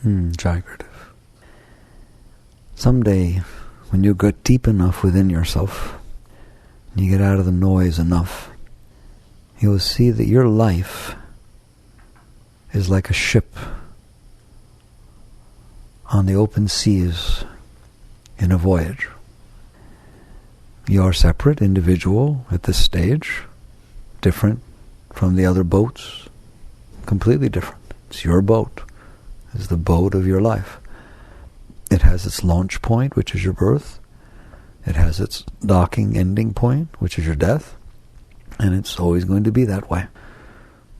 Jagrative. Someday, when you get deep enough within yourself, and you get out of the noise enough, you will see that your life is like a ship on the open seas in a voyage. You are separate, individual at this stage, different from the other boats, completely different. It's your boat. It's the boat of your life. It has its launch point, which is your birth. It has its docking ending point, which is your death. And it's always going to be that way.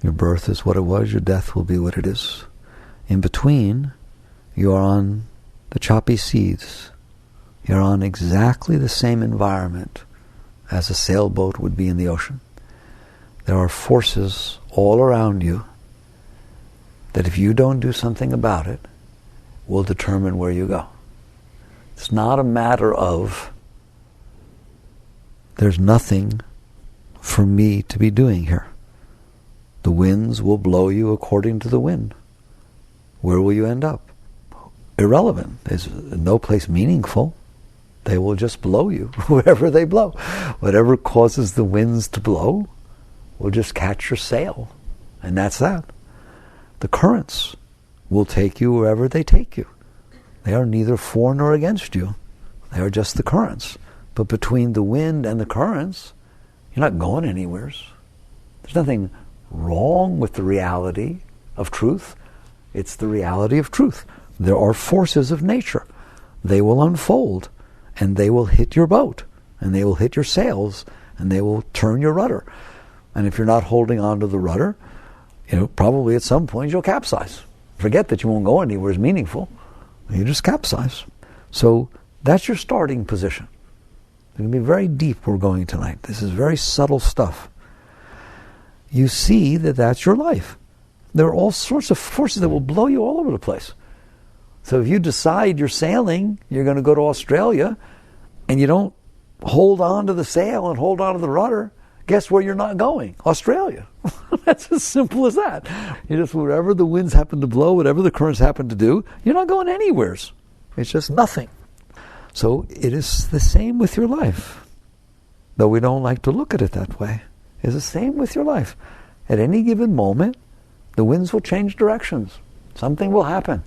Your birth is what it was, your death will be what it is. In between, you are on the choppy seas. You're on exactly the same environment as a sailboat would be in the ocean. There are forces all around you that if you don't do something about it, will determine where you go. It's not a matter of there's nothing for me to be doing here. The winds will blow you according to the wind. Where will you end up? Irrelevant. There's no place meaningful. They will just blow you wherever they blow. Whatever causes the winds to blow will just catch your sail. And that's that. The currents will take you wherever they take you. They are neither for nor against you. They are just the currents. But between the wind and the currents, you're not going anywhere. There's nothing wrong with the reality of truth. It's the reality of truth. There are forces of nature. They will unfold, and they will hit your boat, and they will hit your sails, and they will turn your rudder. And if you're not holding on to the rudder, probably at some point you'll capsize. Forget that you won't go anywhere is meaningful. You just capsize. So that's your starting position. It's going to be very deep we're going tonight. This is very subtle stuff. You see that that's your life. There are all sorts of forces that will blow you all over the place. So if you decide you're sailing, you're going to go to Australia, and you don't hold on to the sail and hold on to the rudder, guess where you're not going? Australia. That's as simple as that. You just, wherever the winds happen to blow, whatever the currents happen to do, you're not going anywhere. It's just nothing. So it is the same with your life. Though we don't like to look at it that way. It's the same with your life. At any given moment, the winds will change directions. Something will happen.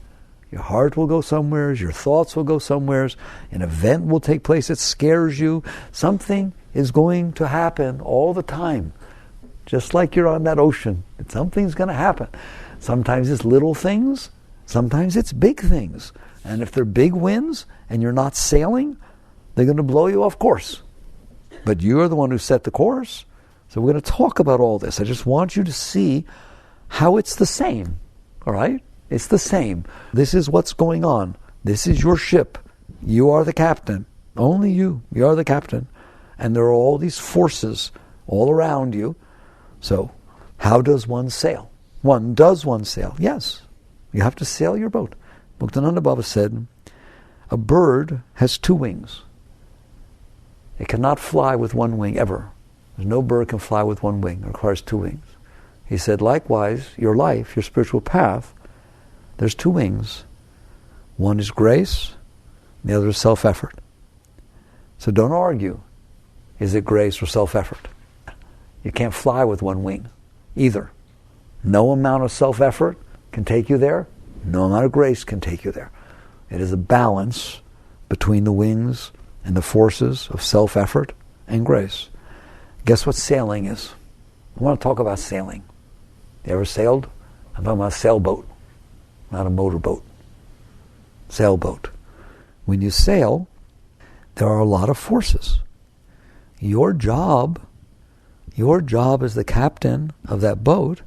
Your heart will go somewheres, your thoughts will go somewheres, an event will take place that scares you. Something is going to happen all the time. Just like you're on that ocean, something's going to happen. Sometimes it's little things, sometimes it's big things. And if they're big winds and you're not sailing, they're going to blow you off course. But you're the one who set the course. So we're going to talk about all this. I just want you to see how it's the same. All right? It's the same. This is what's going on. This is your ship. You are the captain. Only you. You are the captain. And there are all these forces all around you. So, how does one sail? Does one sail? Yes. You have to sail your boat. Muktananda Baba said, a bird has two wings. It cannot fly with one wing ever. There's no bird can fly with one wing. It requires two wings. He said, likewise, your life, your spiritual path, there's two wings. One is grace, and the other is self-effort. So don't argue. Is it grace or self-effort? You can't fly with one wing, either. No amount of self-effort can take you there. No amount of grace can take you there. It is a balance between the wings and the forces of self-effort and grace. Guess what sailing is? I want to talk about sailing. You ever sailed? I'm talking about a sailboat, not a motorboat. Sailboat. When you sail, there are a lot of forces. Your job as the captain of that boat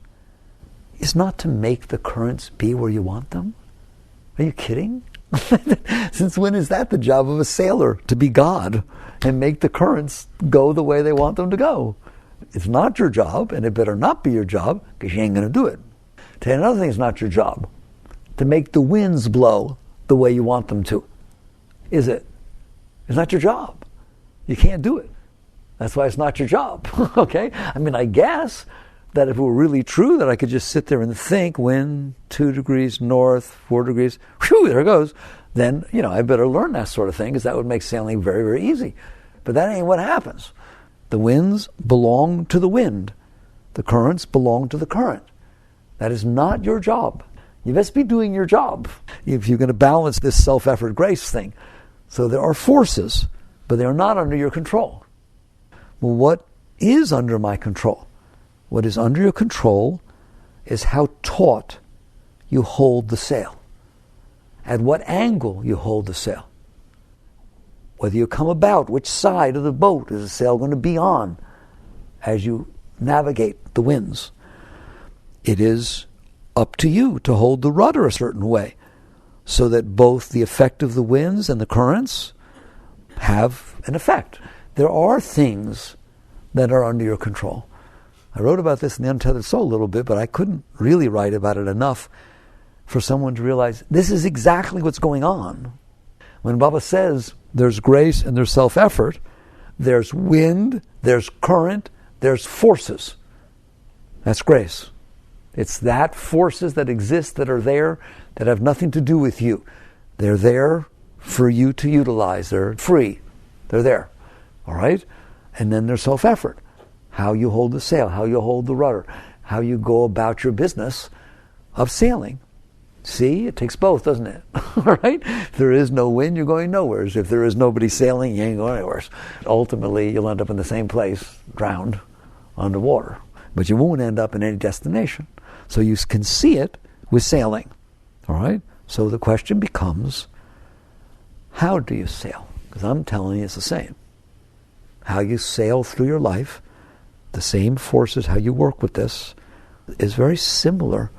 is not to make the currents be where you want them. Are you kidding? Since when is that the job of a sailor? To be God and make the currents go the way they want them to go. It's not your job, and it better not be your job, because you ain't going to do it. Tell you another thing, it's not your job. To make the winds blow the way you want them to. Is it? It's not your job. You can't do it. That's why it's not your job. Okay? I mean, I guess, that if it were really true that I could just sit there and think, wind 2 degrees north, 4 degrees, whew, there it goes, then, I better learn that sort of thing, because that would make sailing very, very easy. But that ain't what happens. The winds belong to the wind. The currents belong to the current. That is not your job. You best be doing your job if you're going to balance this self-effort grace thing. So there are forces, but they are not under your control. Well, what is under my control? What is under your control is how taut you hold the sail, at what angle you hold the sail, whether you come about, which side of the boat is the sail going to be on as you navigate the winds. It is up to you to hold the rudder a certain way so that both the effect of the winds and the currents have an effect. There are things that are under your control. I wrote about this in The Untethered Soul a little bit, but I couldn't really write about it enough for someone to realize this is exactly what's going on. When Baba says there's grace and there's self-effort, there's wind, there's current, there's forces. That's grace. It's that forces that exist, that are there, that have nothing to do with you. They're there for you to utilize. They're free. They're there. All right? And then there's self-effort. How you hold the sail, how you hold the rudder, how you go about your business of sailing. See, it takes both, doesn't it? All right? If there is no wind, you're going nowhere. If there is nobody sailing, you ain't going anywhere. Ultimately, you'll end up in the same place, drowned underwater. But you won't end up in any destination. So you can see it with sailing. All right? So the question becomes, how do you sail? Because I'm telling you it's the same. How you sail through your life, the same forces, how you work with this, is very similar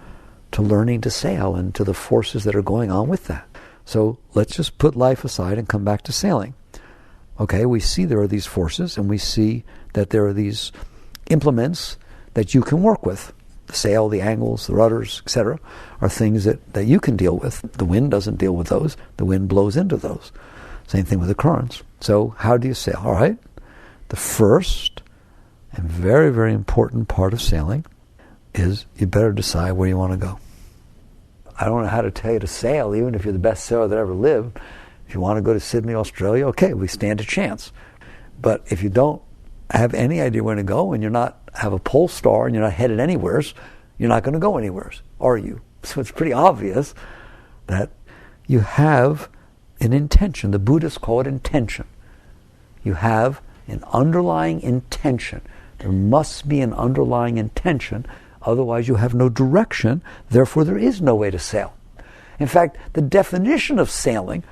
to learning to sail and to the forces that are going on with that. So let's just put life aside and come back to sailing. Okay, we see there are these forces, and we see that there are these implements that you can work with. The sail, the angles, the rudders, etc., are things that you can deal with. The wind doesn't deal with those. The wind blows into those. Same thing with the currents. So how do you sail? All right? The first and very, very important part of sailing is you better decide where you want to go. I don't know how to tell you to sail, even if you're the best sailor that ever lived. If you want to go to Sydney, Australia, okay, we stand a chance. But if you don't have any idea where to go, and you're not have a pole star, and you're not headed anywheres, you're not going to go anywheres, are you? So it's pretty obvious that you have an intention. The Buddhists call it intention. You have an underlying intention. There must be an underlying intention, otherwise you have no direction, therefore there is no way to sail. In fact, the definition of sailing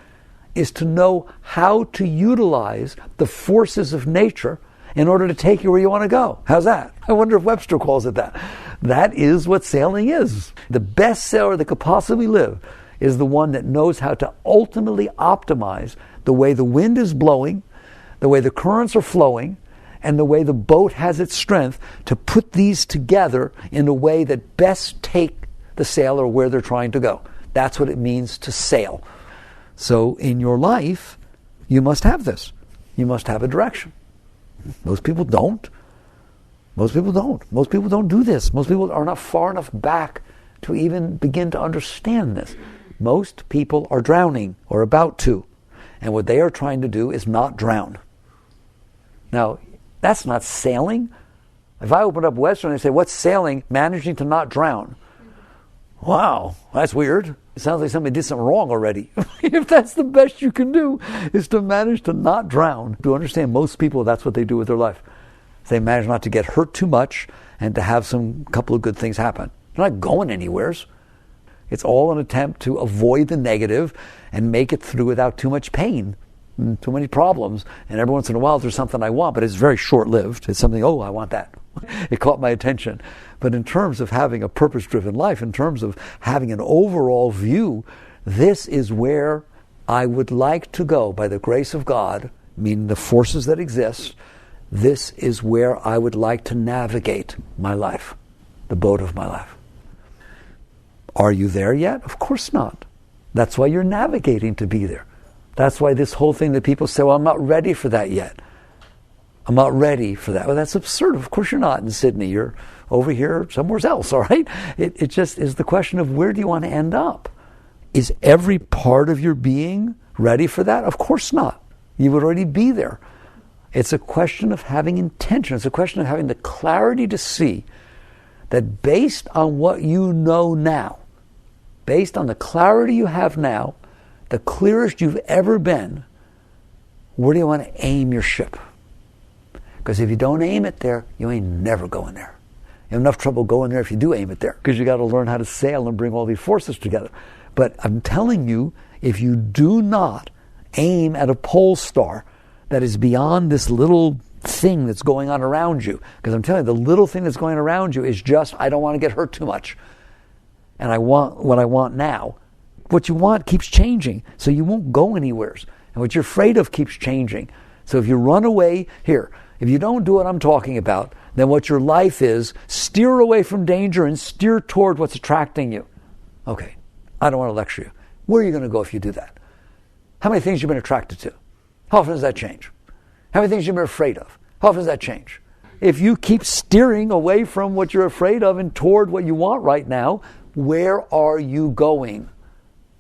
is to know how to utilize the forces of nature in order to take you where you want to go. How's that? I wonder if Webster calls it that. That is what sailing is. The best sailor that could possibly live is the one that knows how to ultimately optimize the way the wind is blowing, the way the currents are flowing, and the way the boat has its strength to put these together in a way that best take the sailor where they're trying to go. That's what it means to sail. So in your life, you must have this. You must have a direction. Most people don't. Most people don't. Most people don't do this. Most people are not far enough back to even begin to understand this. Most people are drowning or about to. And what they are trying to do is not drown. Now, that's not sailing. If I open up Western and say, what's sailing? Managing to not drown. Wow, that's weird. It sounds like somebody did something wrong already. If that's the best you can do, is to manage to not drown. To understand, most people, that's what they do with their life. They manage not to get hurt too much and to have some couple of good things happen. They're not going anywheres. It's all an attempt to avoid the negative and make it through without too much pain. Too many problems, and every once in a while there's something I want, but it's very short-lived. It's something, oh, I want that. It caught my attention. But in terms of having a purpose-driven life, in terms of having an overall view, this is where I would like to go by the grace of God, meaning the forces that exist. This is where I would like to navigate my life, the boat of my life. Are you there yet? Of course not. That's why you're navigating to be there. That's why this whole thing that people say, well, I'm not ready for that yet. I'm not ready for that. Well, that's absurd. Of course you're not in Sydney. You're over here, somewhere else, all right? It just is the question of where do you want to end up? Is every part of your being ready for that? Of course not. You would already be there. It's a question of having intention. It's a question of having the clarity to see that based on what you know now, based on the clarity you have now, the clearest you've ever been, where do you want to aim your ship? Because if you don't aim it there, you ain't never going there. You have enough trouble going there if you do aim it there, because you got to learn how to sail and bring all these forces together. But I'm telling you, if you do not aim at a pole star that is beyond this little thing that's going on around you, because I'm telling you, the little thing that's going around you is just, I don't want to get hurt too much. And I want what I want now. What you want keeps changing, so you won't go anywhere. And what you're afraid of keeps changing. So if you run away, here, if you don't do what I'm talking about, then what your life is, steer away from danger and steer toward what's attracting you. Okay, I don't want to lecture you. Where are you going to go if you do that? How many things you've been attracted to? How often does that change? How many things you've been afraid of? How often does that change? If you keep steering away from what you're afraid of and toward what you want right now, where are you going?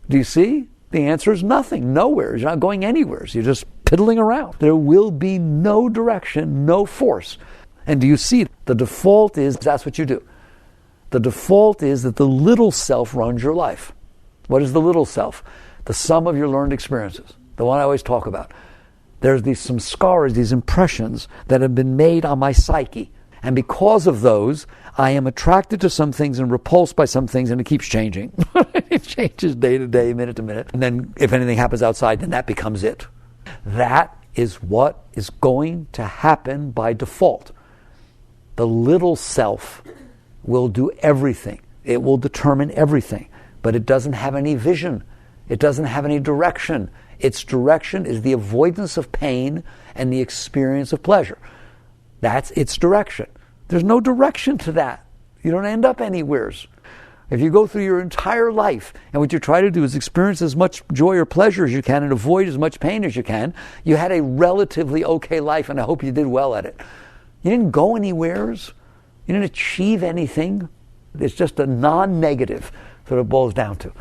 Do you see? The answer is nothing, nowhere. You're not going anywhere. You're just piddling around. There will be no direction, no force. And do you see? The default is that's what you do. The default is that the little self runs your life. What is the little self? The sum of your learned experiences. The one I always talk about. There's some scars, these impressions that have been made on my psyche. And because of those, I am attracted to some things and repulsed by some things, and it keeps changing. It changes day to day, minute to minute. And then if anything happens outside, then that becomes it. That is what is going to happen by default. The little self will do everything. It will determine everything. But it doesn't have any vision. It doesn't have any direction. Its direction is the avoidance of pain and the experience of pleasure. That's its direction. There's no direction to that. You don't end up anywheres. If you go through your entire life and what you try to do is experience as much joy or pleasure as you can and avoid as much pain as you can, you had a relatively okay life, and I hope you did well at it. You didn't go anywheres. You didn't achieve anything. It's just a non-negative that it boils down to.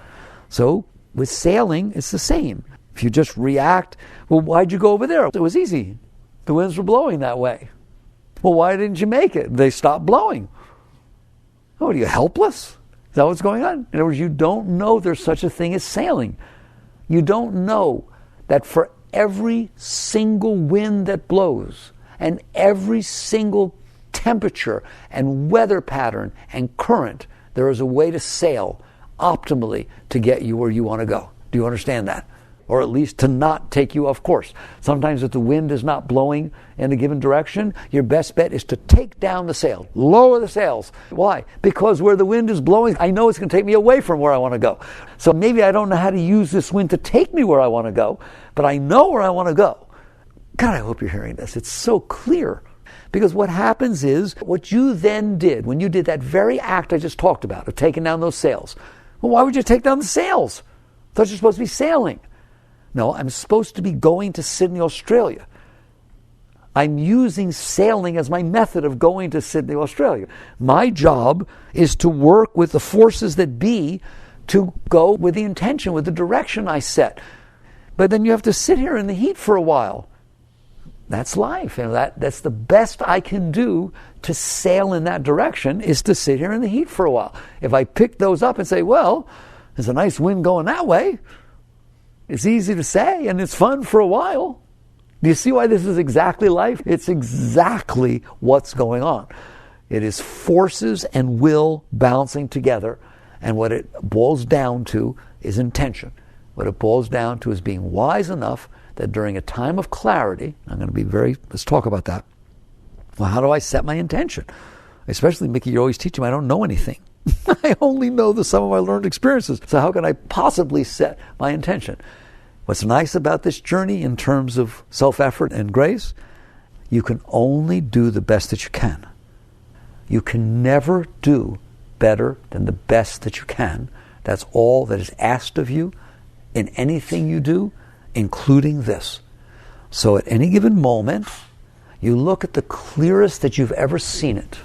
So with sailing, it's the same. If you just react, well, why'd you go over there? It was easy. The winds were blowing that way. Well, why didn't you make it? They stopped blowing. Oh, are you helpless? Is that what's going on? In other words, you don't know there's such a thing as sailing. You don't know that for every single wind that blows and every single temperature and weather pattern and current, there is a way to sail optimally to get you where you want to go. Do you understand that? Or at least to not take you off course. Sometimes if the wind is not blowing in a given direction, your best bet is to take down the sail, lower the sails. Why? Because where the wind is blowing, I know it's going to take me away from where I want to go. So maybe I don't know how to use this wind to take me where I want to go, but I know where I want to go. God, I hope you're hearing this. It's so clear. Because what happens is, what you then did, when you did that very act I just talked about, of taking down those sails, well, why would you take down the sails? I thought you're supposed to be sailing. No, I'm supposed to be going to Sydney, Australia. I'm using sailing as my method of going to Sydney, Australia. My job is to work with the forces that be to go with the intention, with the direction I set. But then you have to sit here in the heat for a while. That's life. And that's the best I can do to sail in that direction, is to sit here in the heat for a while. If I pick those up and say, well, there's a nice wind going that way, it's easy to say, and it's fun for a while. Do you see why this is exactly life? It's exactly what's going on. It is forces and will balancing together, and what it boils down to is intention. What it boils down to is being wise enough that during a time of clarity, let's talk about that. Well, how do I set my intention? Especially, Mickey, you're always teaching me I don't know anything. I only know the sum of my learned experiences. So how can I possibly set my intention? What's nice about this journey in terms of self-effort and grace, you can only do the best that you can. You can never do better than the best that you can. That's all that is asked of you in anything you do, including this. So at any given moment, you look at the clearest that you've ever seen it.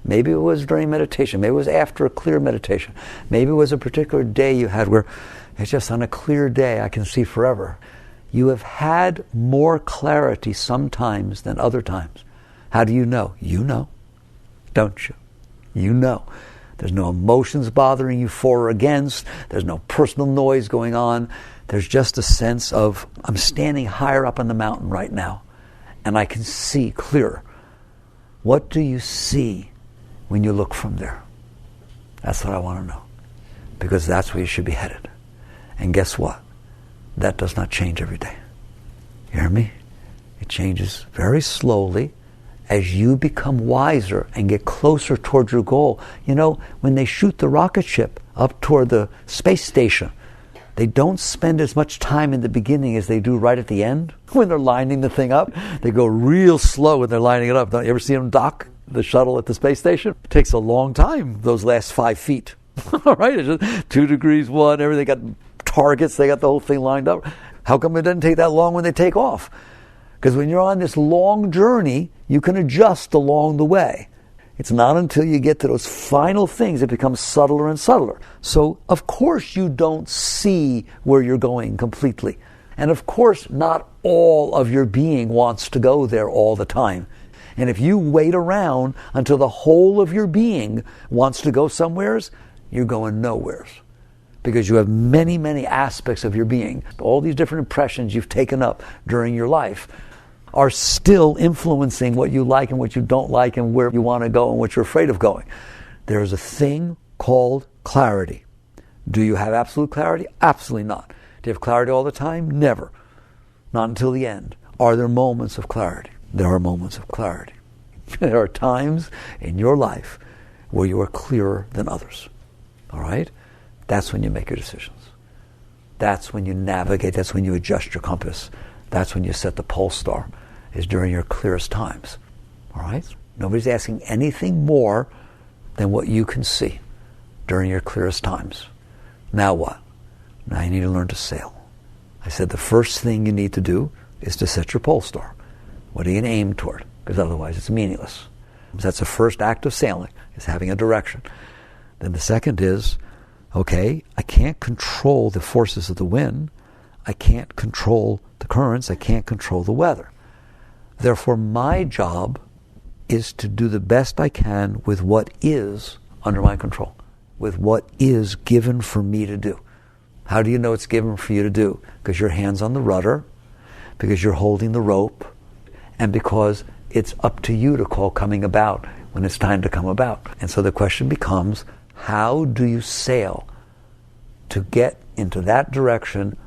Maybe it was during meditation. Maybe it was after a clear meditation. Maybe it was a particular day you had where it's just on a clear day I can see forever. You have had more clarity sometimes than other times. How do you know? You know, don't you? You know. There's no emotions bothering you for or against. There's no personal noise going on. There's just a sense of, I'm standing higher up on the mountain right now, and I can see clearer. What do you see when you look from there? That's what I want to know. Because that's where you should be headed. And guess what? That does not change every day. You hear me? It changes very slowly as you become wiser and get closer towards your goal. You know, when they shoot the rocket ship up toward the space station, they don't spend as much time in the beginning as they do right at the end when they're lining the thing up. They go real slow when they're lining it up. Don't you ever see them dock the shuttle at the space station? It takes a long time, those last 5 feet. All right, it's just 2 degrees, 1, everything got targets, they got the whole thing lined up. How come it doesn't take that long when they take off? Because when you're on this long journey, you can adjust along the way. It's not until you get to those final things it becomes subtler and subtler. So, of course, you don't see where you're going completely. And of course, not all of your being wants to go there all the time. And if you wait around until the whole of your being wants to go somewheres, you're going nowheres. Because you have many, many aspects of your being. All these different impressions you've taken up during your life are still influencing what you like and what you don't like and where you want to go and what you're afraid of going. There's a thing called clarity. Do you have absolute clarity? Absolutely not. Do you have clarity all the time? Never. Not until the end. Are there moments of clarity? There are moments of clarity. There are times in your life where you are clearer than others. All right? That's when you make your decisions. That's when you navigate. That's when you adjust your compass. That's when you set the pole star, is during your clearest times. All right? Nobody's asking anything more than what you can see during your clearest times. Now what? Now you need to learn to sail. I said the first thing you need to do is to set your pole star. What are you going to aim toward? Because otherwise it's meaningless. So that's the first act of sailing, is having a direction. Then the second is, okay, I can't control the forces of the wind. I can't control the currents. I can't control the weather. Therefore, my job is to do the best I can with what is under my control, with what is given for me to do. How do you know it's given for you to do? Because your hand's on the rudder, because you're holding the rope, and because it's up to you to call coming about when it's time to come about. And so the question becomes, how do you sail to get into that direction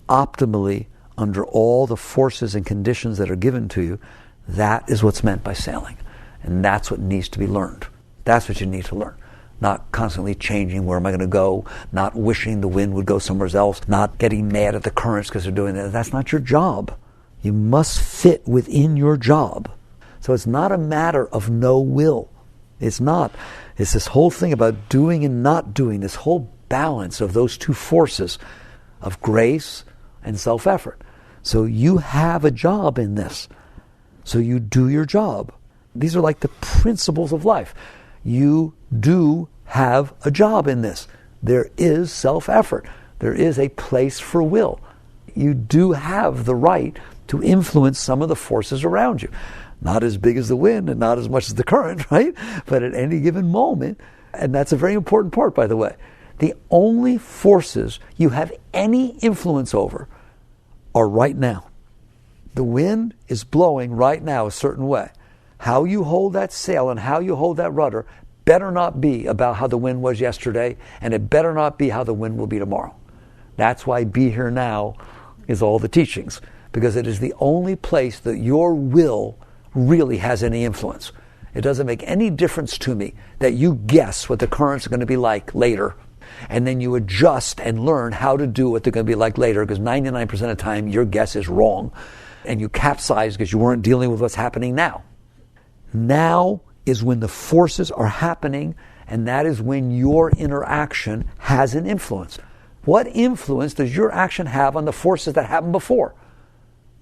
optimally under all the forces and conditions that are given to you? That is what's meant by sailing. And that's what needs to be learned. That's what you need to learn. Not constantly changing, where am I going to go? Not wishing the wind would go somewhere else. Not getting mad at the currents because they're doing that. That's not your job. You must fit within your job. So it's not a matter of no will. It's not. It's this whole thing about doing and not doing, this whole balance of those two forces of grace and self-effort. So you have a job in this. So you do your job. These are like the principles of life. You do have a job in this. There is self-effort. There is a place for will. You do have the right to influence some of the forces around you. Not as big as the wind and not as much as the current, right? But at any given moment, and that's a very important part, by the way, the only forces you have any influence over are right now. The wind is blowing right now a certain way. How you hold that sail and how you hold that rudder better not be about how the wind was yesterday, and it better not be how the wind will be tomorrow. That's why Be Here Now is all the teachings, because it is the only place that your will really has any influence. It doesn't make any difference to me that you guess what the currents are going to be like later, and then you adjust and learn how to do what they're going to be like later, because 99% of the time your guess is wrong, and you capsize because you weren't dealing with what's happening now. Now is when the forces are happening, and that is when your interaction has an influence. What influence does your action have on the forces that happened before?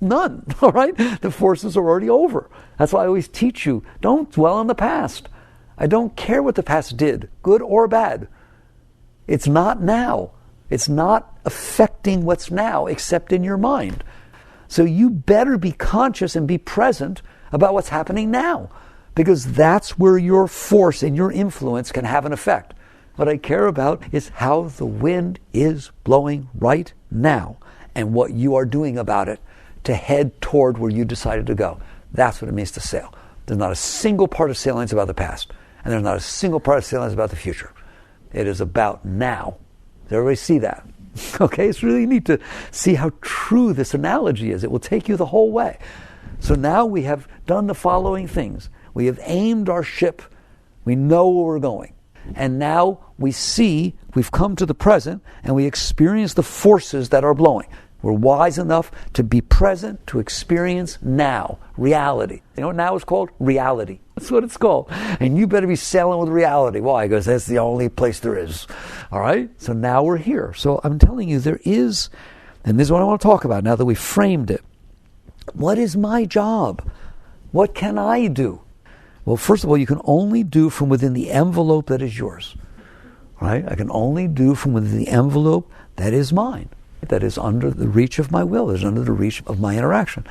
None, all right? The forces are already over. That's why I always teach you, don't dwell on the past. I don't care what the past did, good or bad. It's not now. It's not affecting what's now, except in your mind. So you better be conscious and be present about what's happening now, because that's where your force and your influence can have an effect. What I care about is how the wind is blowing right now and what you are doing about it to head toward where you decided to go. That's what it means to sail. There's not a single part of sailing that's about the past, and there's not a single part of sailing that's about the future. It is about now. Does everybody see that? Okay, it's really neat to see how true this analogy is. It will take you the whole way. So now we have done the following things. We have aimed our ship. We know where we're going. And now we see, we've come to the present, and we experience the forces that are blowing. We're wise enough to be present, to experience now, reality. You know what now is called? Reality. That's what it's called. And you better be sailing with reality. Why? Because that's the only place there is. All right? So now we're here. So I'm telling you, there is, and this is what I want to talk about now that we've framed it. What is my job? What can I do? Well, first of all, you can only do from within the envelope that is yours. Right? I can only do from within the envelope that is mine, that is under the reach of my will, that is under the reach of my interaction.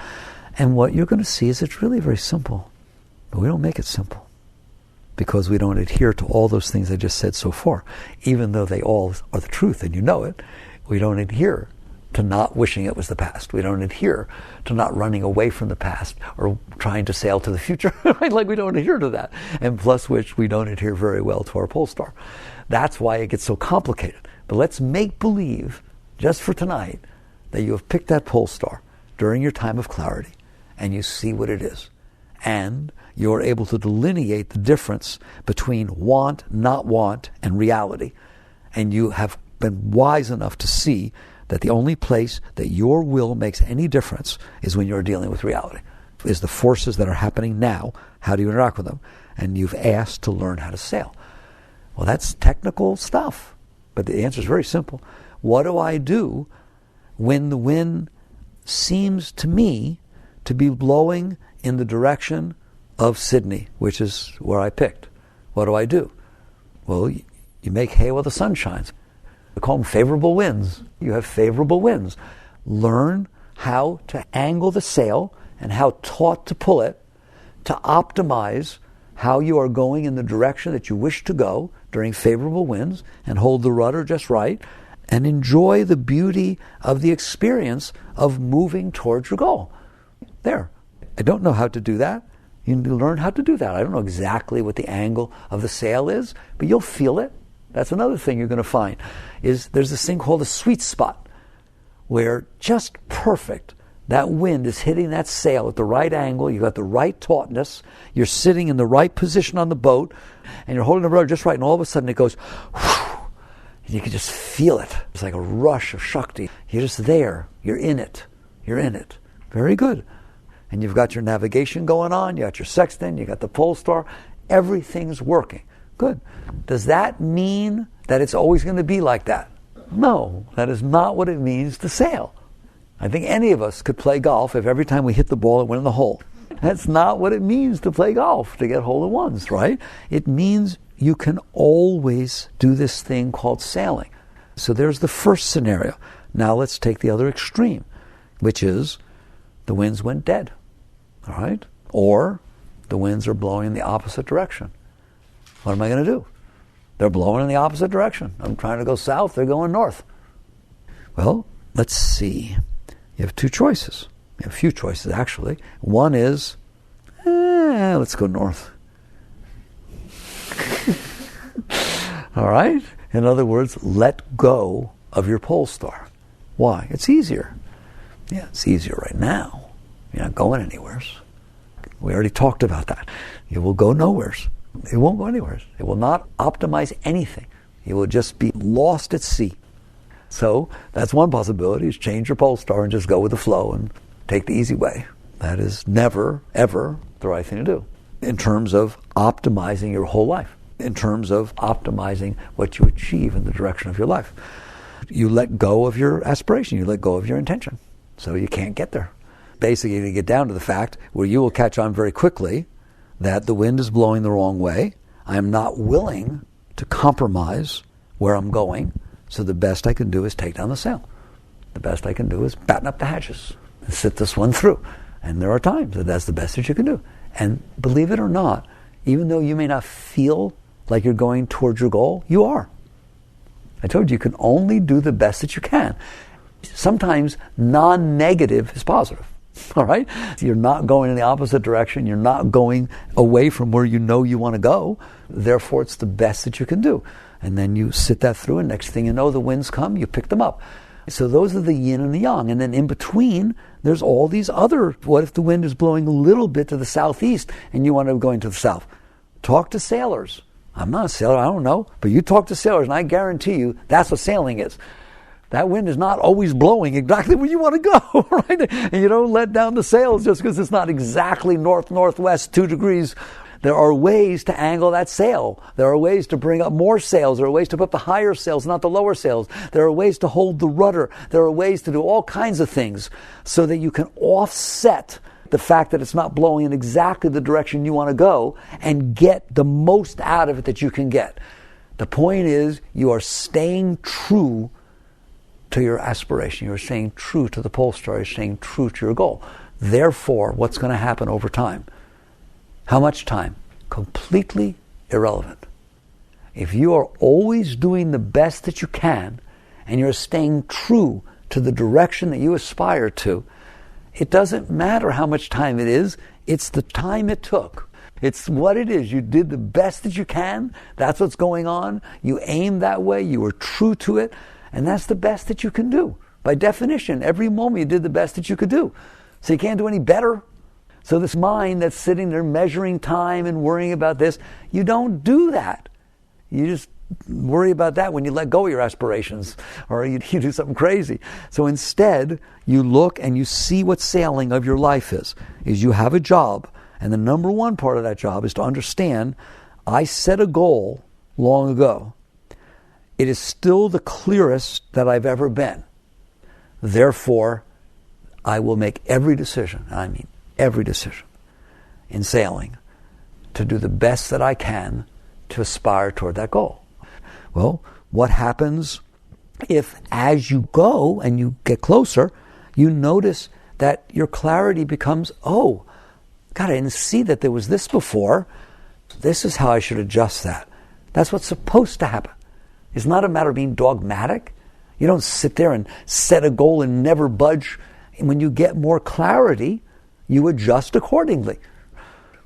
And what you're going to see is it's really very simple. But we don't make it simple because we don't adhere to all those things I just said so far. Even though they all are the truth and you know it, we don't adhere to not wishing it was the past. We don't adhere to not running away from the past or trying to sail to the future. Right? Like we don't adhere to that. And plus which we don't adhere very well to our pole star. That's why it gets so complicated. But let's make believe, just for tonight, that you have picked that pole star during your time of clarity and you see what it is. And you're able to delineate the difference between want, not want, and reality. And you have been wise enough to see that the only place that your will makes any difference is when you're dealing with reality. Is the forces that are happening now, how do you interact with them? And you've asked to learn how to sail. Well, that's technical stuff. But the answer is very simple. What do I do when the wind seems to me to be blowing in the direction of Sydney, which is where I picked? What do I do? Well, you make hay while the sun shines. We call them favorable winds. You have favorable winds. Learn how to angle the sail and how taut to pull it to optimize how you are going in the direction that you wish to go during favorable winds, and hold the rudder just right and enjoy the beauty of the experience of moving towards your goal. There. I don't know how to do that. You need to learn how to do that. I don't know exactly what the angle of the sail is, but you'll feel it. That's another thing you're going to find, is there's this thing called a sweet spot, where just perfect, that wind is hitting that sail at the right angle, you've got the right tautness, you're sitting in the right position on the boat, and you're holding the rudder just right, and all of a sudden it goes, whoosh, and you can just feel it. It's like a rush of Shakti. You're just there. You're in it. You're in it. Very good. And you've got your navigation going on, you got your sextant, you got the pole star, everything's working. Good. Does that mean that it's always going to be like that? No, that is not what it means to sail. I think any of us could play golf if every time we hit the ball it went in the hole. That's not what it means to play golf, to get hole-in-ones, right? It means you can always do this thing called sailing. So there's the first scenario. Now let's take the other extreme, which is the winds went dead, all right? Or the winds are blowing in the opposite direction. What am I going to do? They're blowing in the opposite direction. I'm trying to go south, they're going north. Well, let's see. You have two choices. You have a few choices, actually. One is, let's go north. All right? In other words, let go of your pole star. Why? It's easier. Yeah, it's easier right now. You're not going anywhere. We already talked about that. You will go nowhere. It won't go anywhere. It will not optimize anything. You will just be lost at sea. So that's one possibility, is change your pole star and just go with the flow and take the easy way. That is never, ever the right thing to do in terms of optimizing your whole life, in terms of optimizing what you achieve in the direction of your life. You let go of your aspiration, you let go of your intention, so you can't get there. Basically, you get down to the fact where you will catch on very quickly that the wind is blowing the wrong way. I'm not willing to compromise where I'm going, so the best I can do is take down the sail. The best I can do is batten up the hatches and sit this one through. And there are times that that's the best that you can do. And believe it or not, even though you may not feel like you're going towards your goal, you are. I told you, you can only do the best that you can. Sometimes non-negative is positive. All right? You're not going in the opposite direction. You're not going away from where you know you want to go. Therefore, it's the best that you can do. And then you sit that through, and next thing you know, the winds come, you pick them up. So those are the yin and the yang. And then in between, there's all these other, what if the wind is blowing a little bit to the southeast and you want to go into the south? Talk to sailors. I'm not a sailor, I don't know. But you talk to sailors, and I guarantee you, that's what sailing is. That wind is not always blowing exactly where you want to go, right? And you don't let down the sails just because it's not exactly north-northwest, 2 degrees. There are ways to angle that sail. There are ways to bring up more sails. There are ways to put the higher sails, not the lower sails. There are ways to hold the rudder. There are ways to do all kinds of things so that you can offset the fact that it's not blowing in exactly the direction you want to go and get the most out of it that you can get. The point is, you are staying true to your aspiration. You're staying true to the pole star. You're staying true to your goal. Therefore, what's going to happen over time? How much time? Completely irrelevant. If you are always doing the best that you can and you're staying true to the direction that you aspire to, it doesn't matter how much time it is. It's the time it took. It's what it is. You did the best that you can. That's what's going on. You aimed that way. You were true to it. And that's the best that you can do. By definition, every moment you did the best that you could do. So you can't do any better. So this mind that's sitting there measuring time and worrying about this, you don't do that. You just worry about that when you let go of your aspirations or you do something crazy. So instead, you look and you see what sailing of your life is you have a job. And the number one part of that job is to understand, I set a goal long ago. It is still the clearest that I've ever been. Therefore, I will make every decision, I mean every decision, in sailing to do the best that I can to aspire toward that goal. Well, what happens if as you go and you get closer, you notice that your clarity becomes, oh, God, I didn't see that there was this before. This is how I should adjust that. That's what's supposed to happen. It's not a matter of being dogmatic. You don't sit there and set a goal and never budge. When you get more clarity, you adjust accordingly.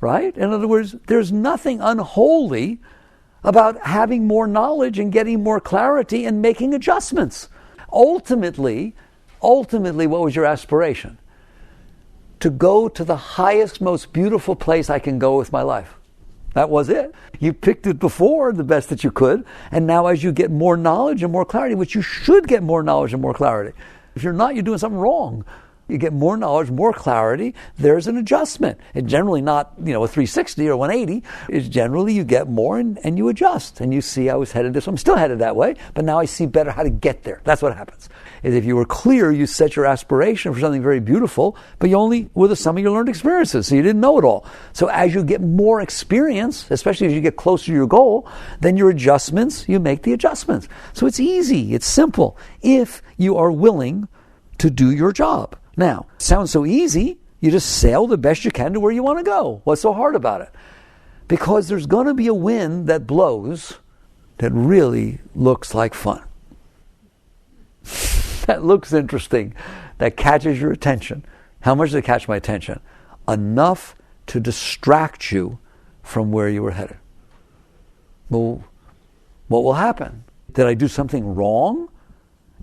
Right? In other words, there's nothing unholy about having more knowledge and getting more clarity and making adjustments. Ultimately, what was your aspiration? To go to the highest, most beautiful place I can go with my life. That was it. You picked it before, the best that you could, and now as you get more knowledge and more clarity, which you should get more knowledge and more clarity. If you're not, you're doing something wrong. You get more knowledge, more clarity, there's an adjustment. It's generally not, a 360 or 180. It's generally you get more and you adjust. And you see I was headed this way. I'm still headed that way, but now I see better how to get there. That's what happens. Is if you were clear, you set your aspiration for something very beautiful, but you only were the sum of your learned experiences, so you didn't know it all. So as you get more experience, especially as you get closer to your goal, then your adjustments, you make the adjustments. So it's easy, it's simple, if you are willing to do your job. Now, it sounds so easy, you just sail the best you can to where you want to go. What's so hard about it? Because there's going to be a wind that blows that really looks like fun. That looks interesting, that catches your attention. How much does it catch my attention? Enough to distract you from where you were headed. Well, what will happen? Did I do something wrong?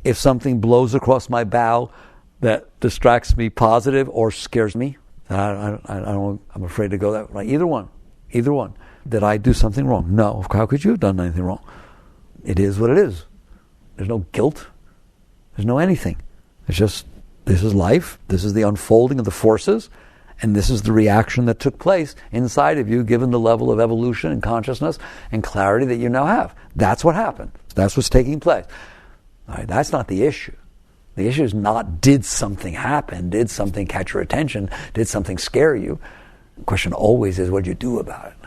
If something blows across my bow that distracts me positive or scares me, I'm afraid to go that way. Either one. Did I do something wrong? No. How could you have done anything wrong? It is what it is. There's no guilt. There's no anything. It's just, this is life. This is the unfolding of the forces. And this is the reaction that took place inside of you, given the level of evolution and consciousness and clarity that you now have. That's what happened. That's what's taking place. All right, that's not the issue. The issue is not, did something happen? Did something catch your attention? Did something scare you? The question always is, what did you do about it?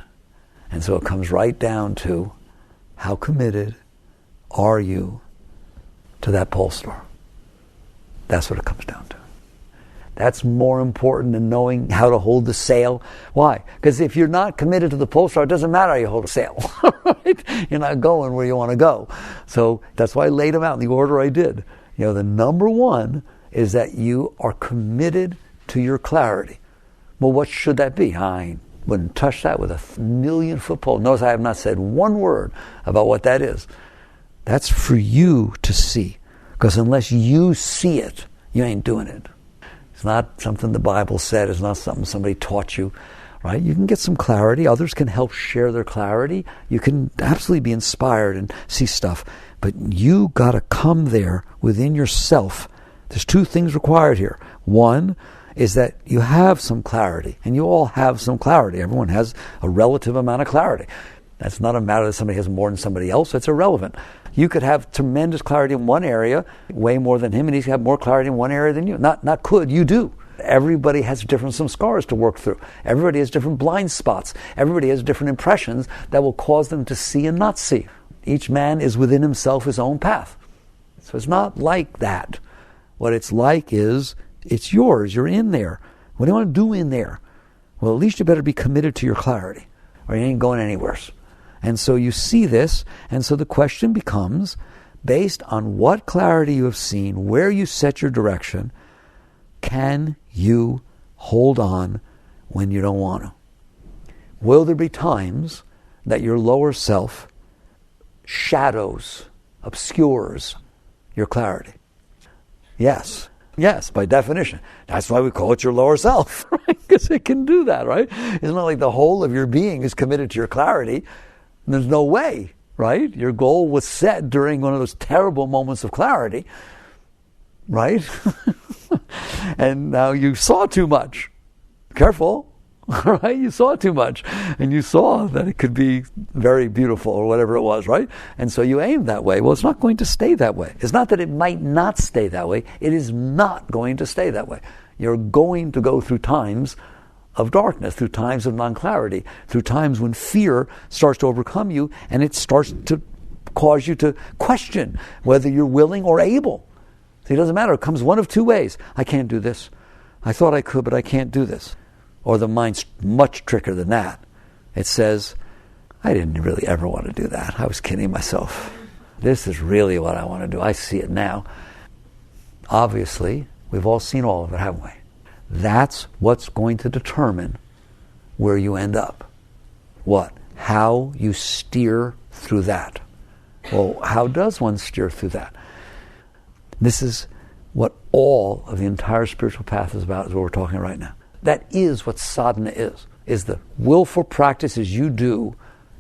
And so it comes right down to, how committed are you to that pole star? That's what it comes down to. That's more important than knowing how to hold the sail. Why? Because if you're not committed to the pole star, it doesn't matter how you hold a sail. Right? You're not going where you want to go. So that's why I laid them out in the order I did. The number one is that you are committed to your clarity. Well, what should that be? I wouldn't touch that with a 1,000,000-foot pole. Notice I have not said one word about what that is. That's for you to see. Because unless you see it, you ain't doing it. It's not something the Bible said. It's not something somebody taught you. Right? You can get some clarity. Others can help share their clarity. You can absolutely be inspired and see stuff. But you got to come there within yourself. There's two things required here. One is that you have some clarity. And you all have some clarity. Everyone has a relative amount of clarity. That's not a matter that somebody has more than somebody else. It's irrelevant. You could have tremendous clarity in one area, way more than him, and he's have more clarity in one area than you. Not could, you do. Everybody has some scars to work through. Everybody has different blind spots. Everybody has different impressions that will cause them to see and not see. Each man is within himself his own path. So it's not like that. What it's like is, it's yours. You're in there. What do you want to do in there? Well, at least you better be committed to your clarity, or you ain't going anywhere. And so you see this, and so the question becomes, based on what clarity you have seen, where you set your direction, can you hold on when you don't want to? Will there be times that your lower self shadows, obscures your clarity? Yes. Yes, by definition. That's why we call it your lower self, right? Because it can do that, right? It's not like the whole of your being is committed to your clarity. There's no way, right? Your goal was set during one of those terrible moments of clarity, right? And now you saw too much. Careful, right? You saw too much. And you saw that it could be very beautiful or whatever it was, right? And so you aimed that way. Well, it's not going to stay that way. It's not that it might not stay that way. It is not going to stay that way. You're going to go through times of darkness, through times of non-clarity, through times when fear starts to overcome you and it starts to cause you to question whether you're willing or able. See, it doesn't matter. It comes one of two ways. I can't do this. I thought I could, but I can't do this. Or the mind's much trickier than that. It says, I didn't really ever want to do that. I was kidding myself. This is really what I want to do. I see it now. Obviously, we've all seen all of it, haven't we? That's what's going to determine where you end up. What? How you steer through that. Well, how does one steer through that? This is what all of the entire spiritual path is about, is what we're talking right now. That is what sadhana is the willful practices you do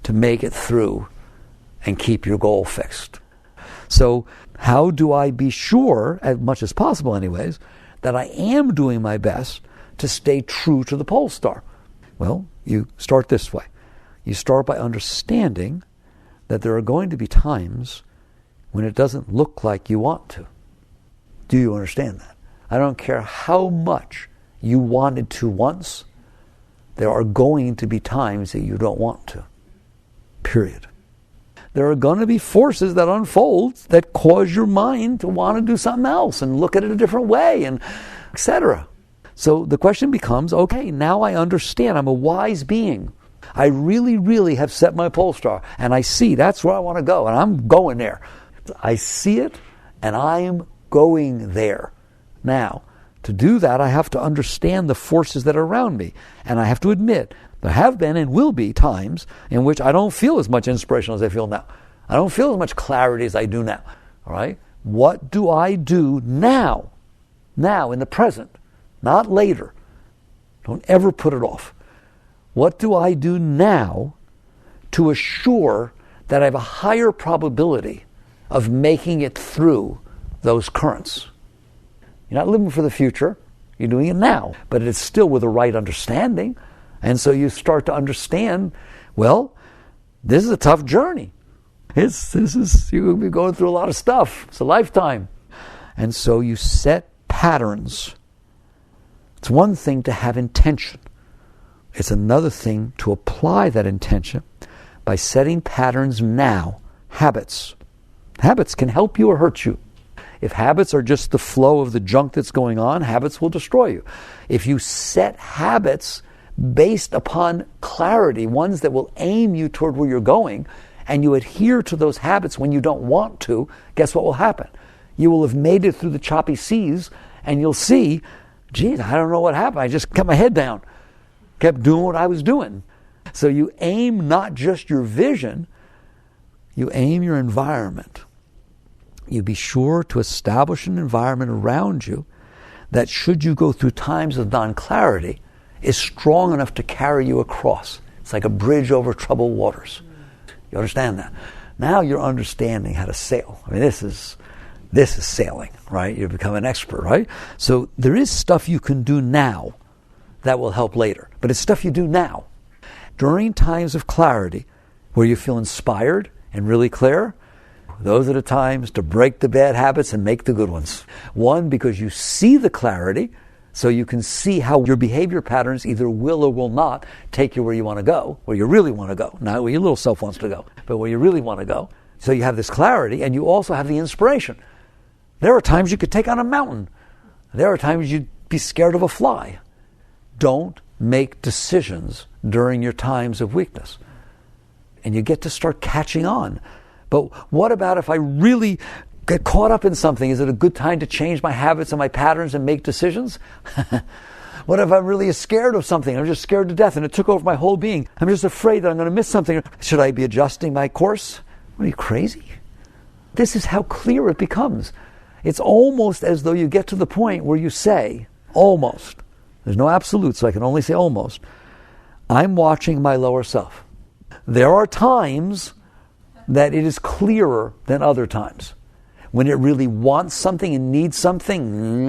to make it through and keep your goal fixed. So how do I be sure, as much as possible anyways, that I am doing my best to stay true to the pole star? Well, you start this way. You start by understanding that there are going to be times when it doesn't look like you want to. Do you understand that? I don't care how much you wanted to once, there are going to be times that you don't want to. Period. There are going to be forces that unfold that cause your mind to want to do something else and look at it a different way, and etc. So the question becomes, okay, now I understand. I'm a wise being. I really, really have set my pole star, and I see that's where I want to go, and I'm going there. I see it, and I am going there. Now, to do that, I have to understand the forces that are around me, and I have to admit, there have been and will be times in which I don't feel as much inspiration as I feel now. I don't feel as much clarity as I do now. All right? What do I do now? Now, in the present, not later. Don't ever put it off. What do I do now to assure that I have a higher probability of making it through those currents? You're not living for the future. You're doing it now. But it's still with the right understanding. And so you start to understand, well, this is a tough journey. You'll be going through a lot of stuff. It's a lifetime. And so you set patterns. It's one thing to have intention. It's another thing to apply that intention by setting patterns now. Habits. Habits can help you or hurt you. If habits are just the flow of the junk that's going on, habits will destroy you. If you set habits based upon clarity, ones that will aim you toward where you're going, and you adhere to those habits when you don't want to, guess what will happen? You will have made it through the choppy seas, and you'll see, geez, I don't know what happened. I just kept my head down, kept doing what I was doing. So you aim not just your vision, you aim your environment. You be sure to establish an environment around you that, should you go through times of non-clarity, is strong enough to carry you across. It's like a bridge over troubled waters. You understand that? Now you're understanding how to sail. I mean, this is sailing, right? You become an expert, right? So there is stuff you can do now that will help later, but it's stuff you do now. During times of clarity, where you feel inspired and really clear, those are the times to break the bad habits and make the good ones. One, because you see the clarity, so you can see how your behavior patterns either will or will not take you where you want to go, where you really want to go. Not where your little self wants to go, but where you really want to go. So you have this clarity, and you also have the inspiration. There are times you could take on a mountain. There are times you'd be scared of a fly. Don't make decisions during your times of weakness. And you get to start catching on. But what about if I really get caught up in something? Is it a good time to change my habits and my patterns and make decisions? What if I'm really scared of something? I'm just scared to death and it took over my whole being. I'm just afraid that I'm going to miss something. Should I be adjusting my course? What, are you crazy? This is how clear it becomes. It's almost as though you get to the point where you say, almost. There's no absolute, so I can only say almost. I'm watching my lower self. There are times that it is clearer than other times. When it really wants something and needs something,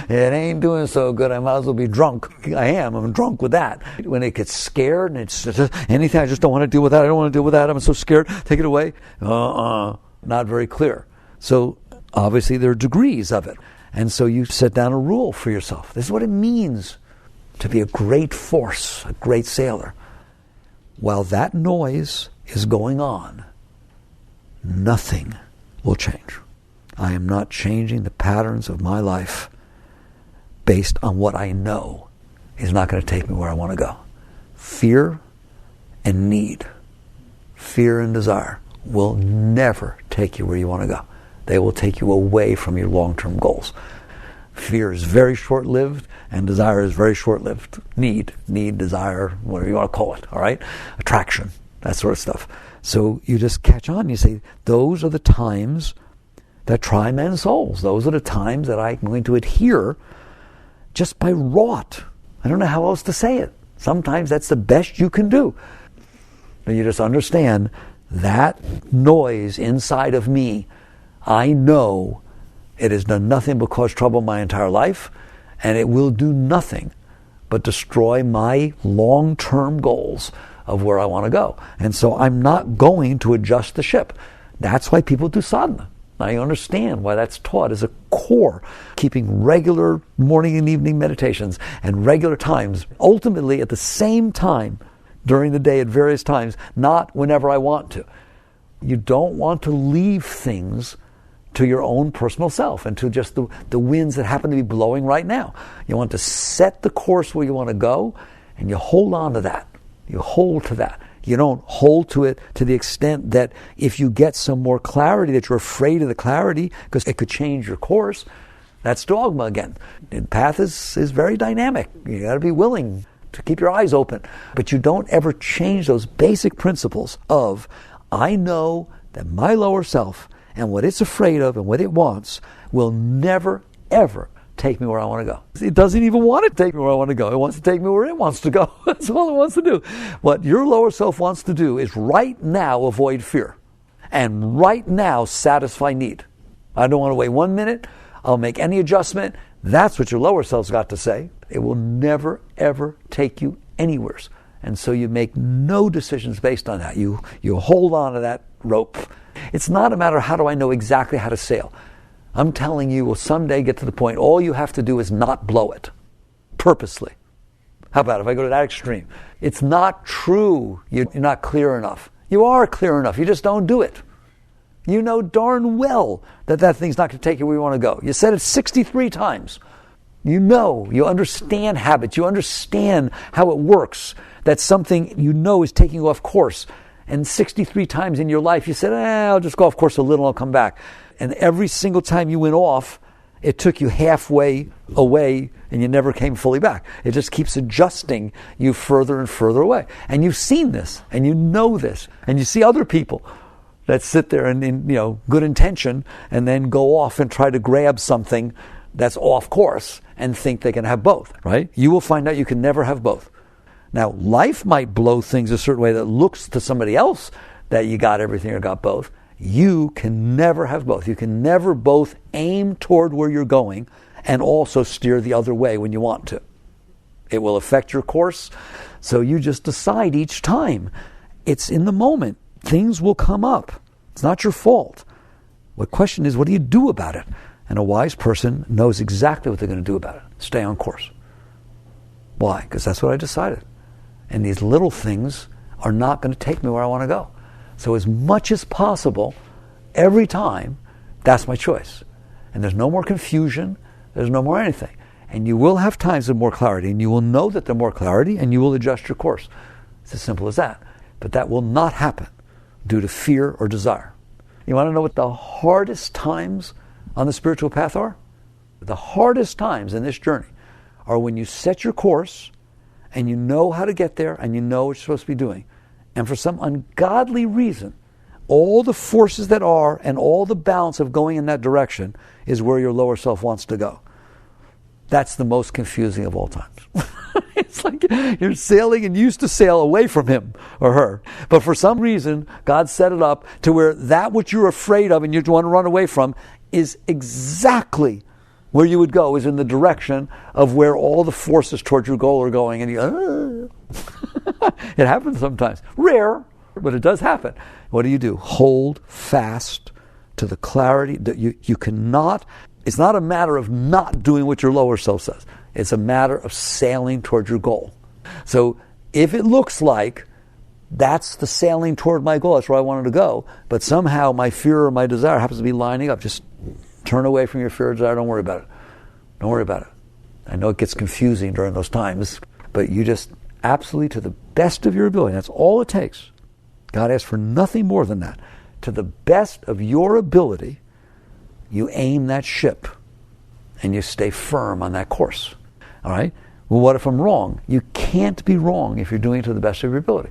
it ain't doing so good, I might as well be drunk. I'm drunk with that. When it gets scared and it's just, anything, I just don't want to deal with that, I don't want to deal with that, I'm so scared, take it away. Not very clear. So obviously there are degrees of it. And so you set down a rule for yourself. This is what it means to be a great force, a great sailor. While that noise is going on, nothing will change. I am not changing the patterns of my life based on what I know is not going to take me where I want to go. Fear and need, fear and desire will never take you where you want to go. They will take you away from your long-term goals. Fear is very short-lived, and desire is very short-lived. Need, desire, whatever you want to call it, all right? Attraction, that sort of stuff. So you just catch on, you say, those are the times that try men's souls. Those are the times that I'm going to adhere just by rot. I don't know how else to say it. Sometimes that's the best you can do. And you just understand that noise inside of me, I know it has done nothing but cause trouble my entire life, and it will do nothing but destroy my long-term goals of where I want to go. And so I'm not going to adjust the ship. That's why people do sadhana. I understand why that's taught as a core, keeping regular morning and evening meditations and regular times, ultimately at the same time during the day at various times, not whenever I want to. You don't want to leave things to your own personal self and to just the winds that happen to be blowing right now. You want to set the course where you want to go, and you hold on to that. You hold to that. You don't hold to it to the extent that if you get some more clarity, that you're afraid of the clarity because it could change your course. That's dogma again. The path is very dynamic. You got to be willing to keep your eyes open. But you don't ever change those basic principles of, I know that my lower self and what it's afraid of and what it wants will never, ever take me where I want to go. It doesn't even want to take me where I want to go. It wants to take me where it wants to go. That's all it wants to do. What your lower self wants to do is right now avoid fear and right now satisfy need. I don't want to wait 1 minute. I'll make any adjustment. That's what your lower self's got to say. It will never, ever take you anywhere. And so you make no decisions based on that. You hold on to that rope. It's not a matter of how do I know exactly how to sail. I'm telling you, we'll someday get to the point all you have to do is not blow it. Purposely. How about if I go to that extreme? It's not true you're not clear enough. You are clear enough. You just don't do it. You know darn well that thing's not going to take you where you want to go. You said it 63 times. You know, you understand habits. You understand how it works. That something you know is taking you off course. And 63 times in your life you said, I'll just go off course a little, I'll come back. And every single time you went off, it took you halfway away and you never came fully back. It just keeps adjusting you further and further away. And you've seen this, and you know this, and you see other people that sit there and in good intention and then go off and try to grab something that's off course and think they can have both, right? You will find out you can never have both. Now, life might blow things a certain way that looks to somebody else that you got everything or got both. You can never have both. You can never both aim toward where you're going and also steer the other way when you want to. It will affect your course, so you just decide each time. It's in the moment. Things will come up. It's not your fault. The question is, what do you do about it? And a wise person knows exactly what they're going to do about it. Stay on course. Why? Because that's what I decided. And these little things are not going to take me where I want to go. So as much as possible, every time, that's my choice. And there's no more confusion. There's no more anything. And you will have times of more clarity, and you will know that there's more clarity, and you will adjust your course. It's as simple as that. But that will not happen due to fear or desire. You want to know what the hardest times on the spiritual path are? The hardest times in this journey are when you set your course, and you know how to get there, and you know what you're supposed to be doing. And for some ungodly reason, all the forces that are and all the balance of going in that direction is where your lower self wants to go. That's the most confusing of all times. It's like you're sailing and used to sail away from him or her. But for some reason, God set it up to where that which you're afraid of and you want to run away from is exactly where you would go, is in the direction of where all the forces towards your goal are going. And you it happens sometimes. Rare, but it does happen. What do? Hold fast to the clarity. You cannot, it's not a matter of not doing what your lower self says. It's a matter of sailing towards your goal. So if it looks like that's the sailing toward my goal, that's where I wanted to go, but somehow my fear or my desire happens to be lining up, just turn away from your fear or desire. Don't worry about it. Don't worry about it. I know it gets confusing during those times, but you just absolutely, to the best of your ability, that's all it takes. God asks for nothing more than that. To the best of your ability, you aim that ship and you stay firm on that course. All right? Well, what if I'm wrong? You can't be wrong if you're doing it to the best of your ability.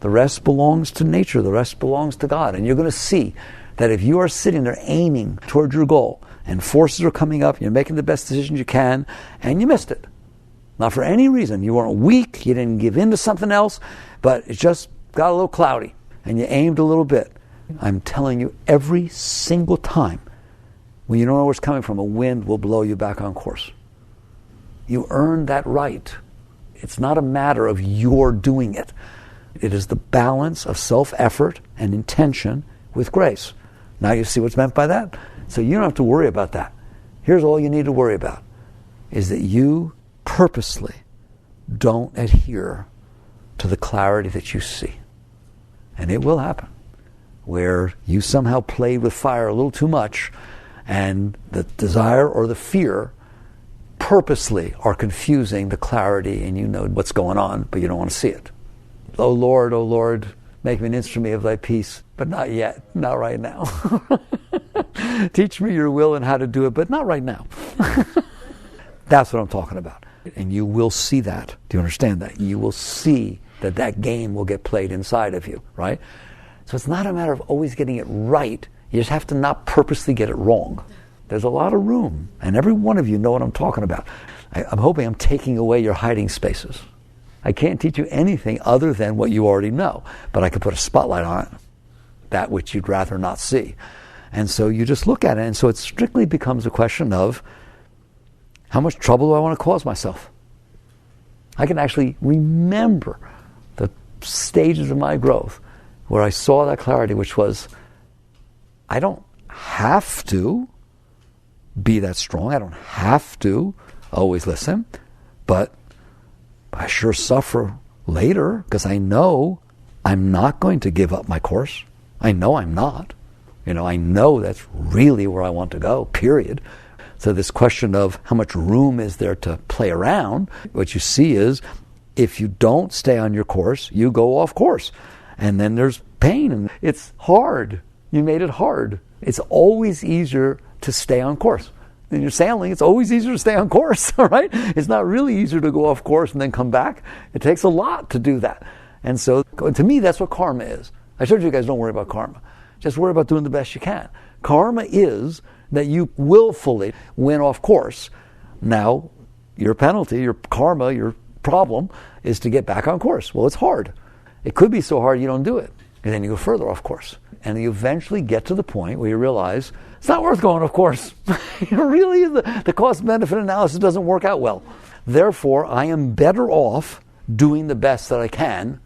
The rest belongs to nature. The rest belongs to God. And you're going to see that if you are sitting there aiming toward your goal and forces are coming up, you're making the best decisions you can, and you missed it. Not for any reason. You weren't weak. You didn't give in to something else, but it just got a little cloudy, and you aimed a little bit. I'm telling you, every single time, when you don't know where it's coming from, a wind will blow you back on course. You earned that right. It's not a matter of your doing it. It is the balance of self-effort and intention with grace. Now you see what's meant by that? So you don't have to worry about that. Here's all you need to worry about, is that you purposely don't adhere to the clarity that you see. And it will happen, where you somehow played with fire a little too much, and the desire or the fear purposely are confusing the clarity, and you know what's going on, but you don't want to see it. Oh Lord, make me an instrument of thy peace, but not yet, not right now. Teach me your will and how to do it, but not right now. That's what I'm talking about. And you will see that. Do you understand that? You will see that game will get played inside of you, right? So it's not a matter of always getting it right. You just have to not purposely get it wrong. There's a lot of room, and every one of you know what I'm talking about. I'm hoping I'm taking away your hiding spaces. I can't teach you anything other than what you already know, but I can put a spotlight on it, that which you'd rather not see. And so you just look at it, and so it strictly becomes a question of, how much trouble do I want to cause myself? I can actually remember the stages of my growth where I saw that clarity, which was, I don't have to be that strong. I don't have to always listen, but I sure suffer later because I know I'm not going to give up my course. I know I'm not. I know that's really where I want to go, period. So this question of how much room is there to play around, what you see is if you don't stay on your course, you go off course. And then there's pain, and it's hard. You made it hard. It's always easier to stay on course. When you're sailing, it's always easier to stay on course, all right? It's not really easier to go off course and then come back. It takes a lot to do that. And so, to me, that's what karma is. I told you guys don't worry about karma. Just worry about doing the best you can. Karma is that you willfully went off course. Now, your penalty, your karma, your problem is to get back on course. Well, it's hard. It could be so hard you don't do it. And then you go further off course. And you eventually get to the point where you realize it's not worth going off course. Really, the cost-benefit analysis doesn't work out well. Therefore, I am better off doing the best that I can.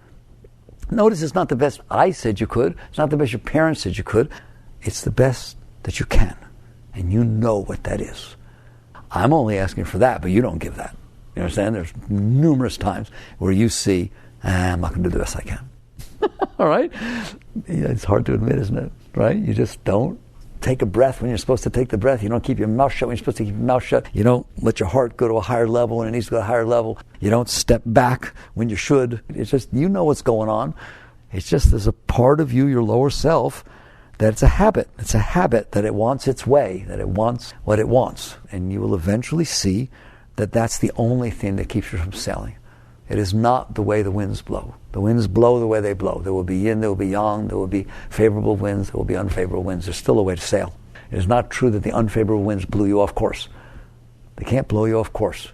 Notice it's not the best I said you could. It's not the best your parents said you could. It's the best that you can. And you know what that is. I'm only asking for that, but you don't give that. You understand? There's numerous times where you see, I'm not going to do the best I can. All right? Yeah, it's hard to admit, isn't it? Right? You just don't take a breath when you're supposed to take the breath. You don't keep your mouth shut when you're supposed to keep your mouth shut. You don't let your heart go to a higher level when it needs to go to a higher level. You don't step back when you should. It's just, you know what's going on. It's just there's a part of you, your lower self, that it's a habit. It's a habit that it wants its way, that it wants what it wants. And you will eventually see that that's the only thing that keeps you from sailing. It is not the way the winds blow. The winds blow the way they blow. There will be yin, there will be yang, there will be favorable winds, there will be unfavorable winds. There's still a way to sail. It is not true that the unfavorable winds blew you off course. They can't blow you off course.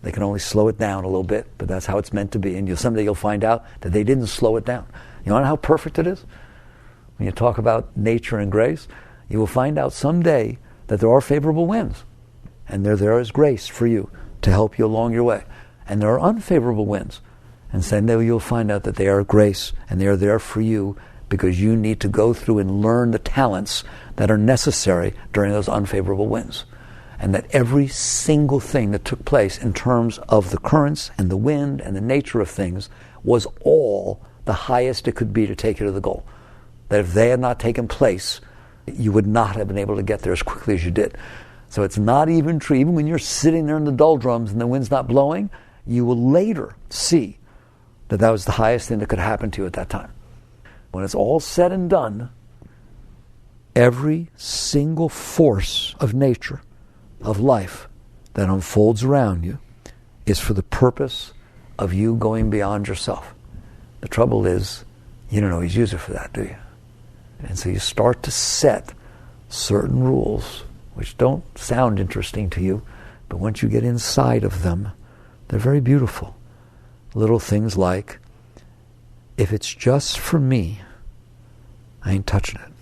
They can only slow it down a little bit, but that's how it's meant to be. And someday you'll find out that they didn't slow it down. You know how perfect it is? When you talk about nature and grace, you will find out someday that there are favorable winds. And they're there as grace for you to help you along your way. And there are unfavorable winds. And someday you'll find out that they are grace and they are there for you because you need to go through and learn the talents that are necessary during those unfavorable winds. And that every single thing that took place in terms of the currents and the wind and the nature of things was all the highest it could be to take you to the goal. That if they had not taken place, you would not have been able to get there as quickly as you did. So it's not even true. Even when you're sitting there in the doldrums and the wind's not blowing, you will later see that that was the highest thing that could happen to you at that time. When it's all said and done, every single force of nature, of life, that unfolds around you is for the purpose of you going beyond yourself. The trouble is, you don't always use it for that, do you? And so you start to set certain rules, which don't sound interesting to you, but once you get inside of them, they're very beautiful. Little things like, if it's just for me, I ain't touching it.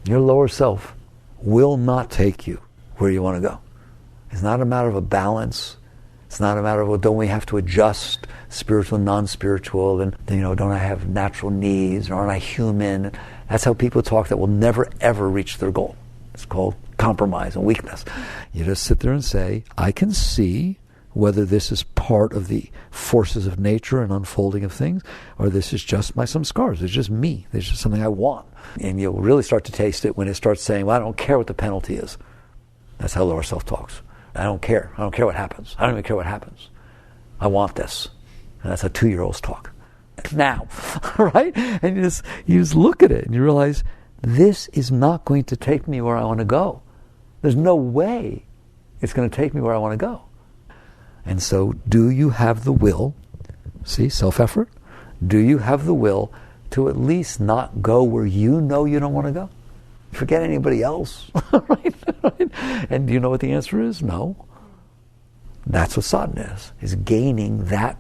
Your lower self will not take you where you want to go. It's not a matter of a balance. It's not a matter of, well, don't we have to adjust spiritual and non-spiritual, and don't I have natural needs, or aren't I human? That's how people talk that will never ever reach their goal. It's called compromise and weakness. You just sit there and say, I can see whether this is part of the forces of nature and unfolding of things, or this is just my samskars. It's just me. It's just something I want. And you'll really start to taste it when it starts saying, well, I don't care what the penalty is. That's how lower self talks. I don't care. I don't care what happens. I don't even care what happens. I want this. And that's how 2-year-olds talk. Now, right? And you just look at it and you realize, this is not going to take me where I want to go. There's no way it's going to take me where I want to go. And so, do you have the will? See, self-effort? Do you have the will to at least not go where you know you don't want to go? Forget anybody else. Right? And do you know what the answer is? No. That's what sadhana is gaining that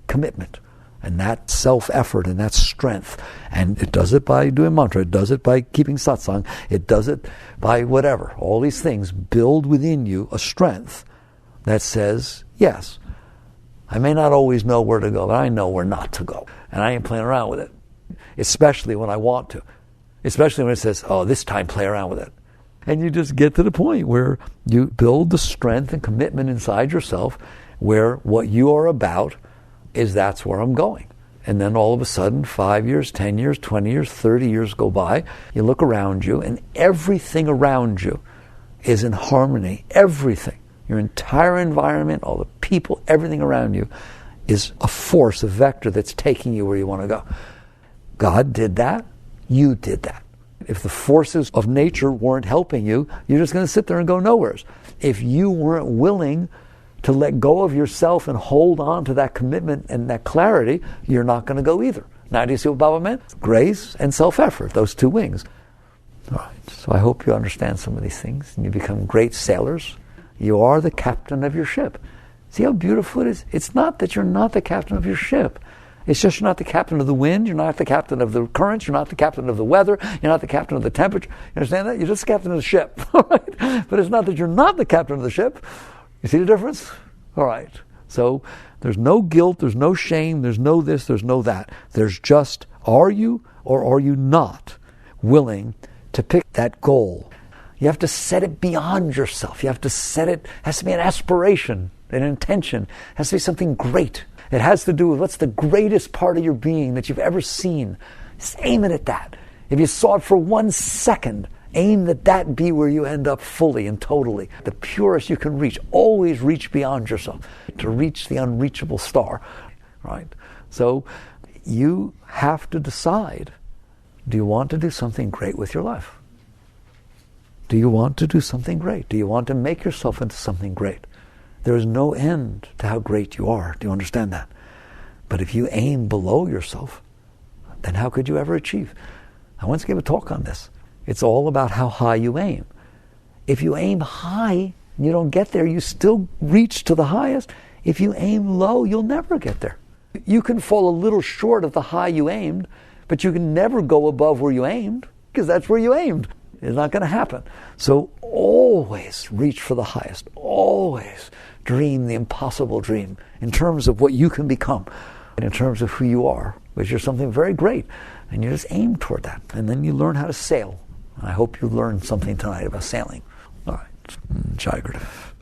commitment and that self-effort and that strength. And it does it by doing mantra. It does it by keeping satsang. It does it by whatever. All these things build within you a strength that says, yes, I may not always know where to go, but I know where not to go. And I ain't playing around with it, especially when I want to. Especially when it says, oh, this time play around with it. And you just get to the point where you build the strength and commitment inside yourself where what you are about is that's where I'm going. And then all of a sudden, 5 years, 10 years, 20 years, 30 years go by, you look around you, and everything around you is in harmony. Everything. Your entire environment, all the people, everything around you is a force, a vector that's taking you where you want to go. God did that. You did that. If the forces of nature weren't helping you, you're just going to sit there and go nowheres. If you weren't willing to let go of yourself and hold on to that commitment and that clarity, you're not going to go either. Now, do you see what Baba meant? Grace and self-effort, those two wings. All right. So I hope you understand some of these things and you become great sailors. You are the captain of your ship. See how beautiful it is? It's not that you're not the captain of your ship. It's just you're not the captain of the wind, you're not the captain of the currents, you're not the captain of the weather, you're not the captain of the temperature. You understand that? You're just the captain of the ship. All right? But it's not that you're not the captain of the ship. You see the difference? All right. So there's no guilt, there's no shame, there's no this, there's no that. There's just, are you or are you not willing to pick that goal? You have to set it beyond yourself. You have to set it, it has to be an aspiration, an intention. It has to be something great. It has to do with what's the greatest part of your being that you've ever seen. Just aim it at that. If you saw it for 1 second, aim that be where you end up fully and totally. The purest you can reach. Always reach beyond yourself to reach the unreachable star. Right? So you have to decide, do you want to do something great with your life? Do you want to do something great? Do you want to make yourself into something great? There is no end to how great you are. Do you understand that? But if you aim below yourself, then how could you ever achieve? I once gave a talk on this. It's all about how high you aim. If you aim high and you don't get there, you still reach to the highest. If you aim low, you'll never get there. You can fall a little short of the high you aimed, but you can never go above where you aimed, because that's where you aimed. It's not going to happen. So always reach for the highest. Always dream the impossible dream in terms of what you can become, and in terms of who you are, which is something very great. And you just aim toward that. And then you learn how to sail. I hope you learned something tonight about sailing. All right. Jai Gurudev.